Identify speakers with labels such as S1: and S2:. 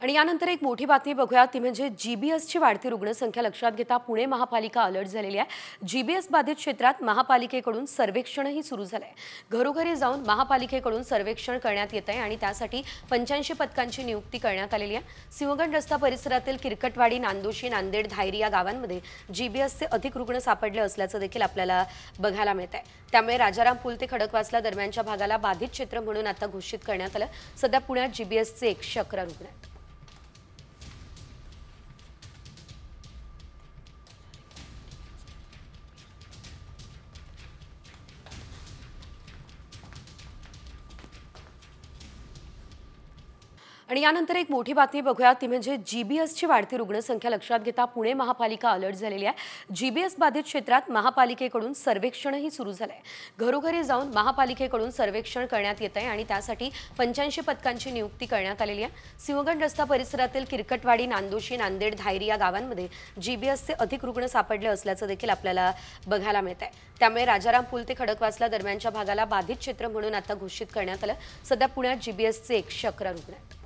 S1: आणि यानंतर एक मोठी बातमी बघूया ती म्हणजे जीबीएसची वाढती रुग्णसंख्या लक्षात घेता पुणे महापालिका अलर्ट झालेली आहे। जीबीएस बाधित क्षेत्रात महापालिकेकडून सर्वेक्षणही सुरू झालंय। घरोघरी जाऊन महापालिकेकडून सर्वेक्षण करण्यात येत आहे आणि त्यासाठी 85 पथकांची नियुक्ती करण्यात आलेली आहे। सिंहगड रस्ता परिसरातील किरकटवाडी, नांदोशी, नांदेड, धायरी या गावांमध्ये जीबीएसचे अधिक रुग्ण सापडले असल्याचं देखील आपल्याला बघायला मिळत आहे। त्यामुळे राजाराम पूल ते खडकवासला दरम्यानच्या भागाला बाधित क्षेत्र म्हणून आता घोषित करण्यात आलं। सध्या पुण्यात जीबीएसचे 111 रुग्ण आहेत। आणि यानंतर एक मोठी बातमी बघूया ती म्हणजे जीबीएसची वाढती रुग्णसंख्या लक्षात घेता पुणे महापालिका अलर्ट झालेली आहे। जीबीएस बाधित क्षेत्रात महापालिकेकडून सर्वेक्षणही सुरू झालंय। घरोघरी जाऊन महापालिकेकडून सर्वेक्षण करण्यात येत आहे आणि त्यासाठी 85 पथकांची नियुक्ती करण्यात आलेली आहे। सिंहगड रस्ता परिसरातील किरकटवाडी, नांदोशी, नांदेड, धायरी या गावांमध्ये जीबीएसचे अधिक रुग्ण सापडले असल्याचं देखील आपल्याला बघायला मिळत आहे। त्यामुळे राजाराम पूल ते खडकवासला दरम्यानच्या भागाला बाधित क्षेत्र म्हणून आता घोषित करण्यात आलं। सध्या पुण्यात जीबीएसचे 111 रुग्ण आहेत।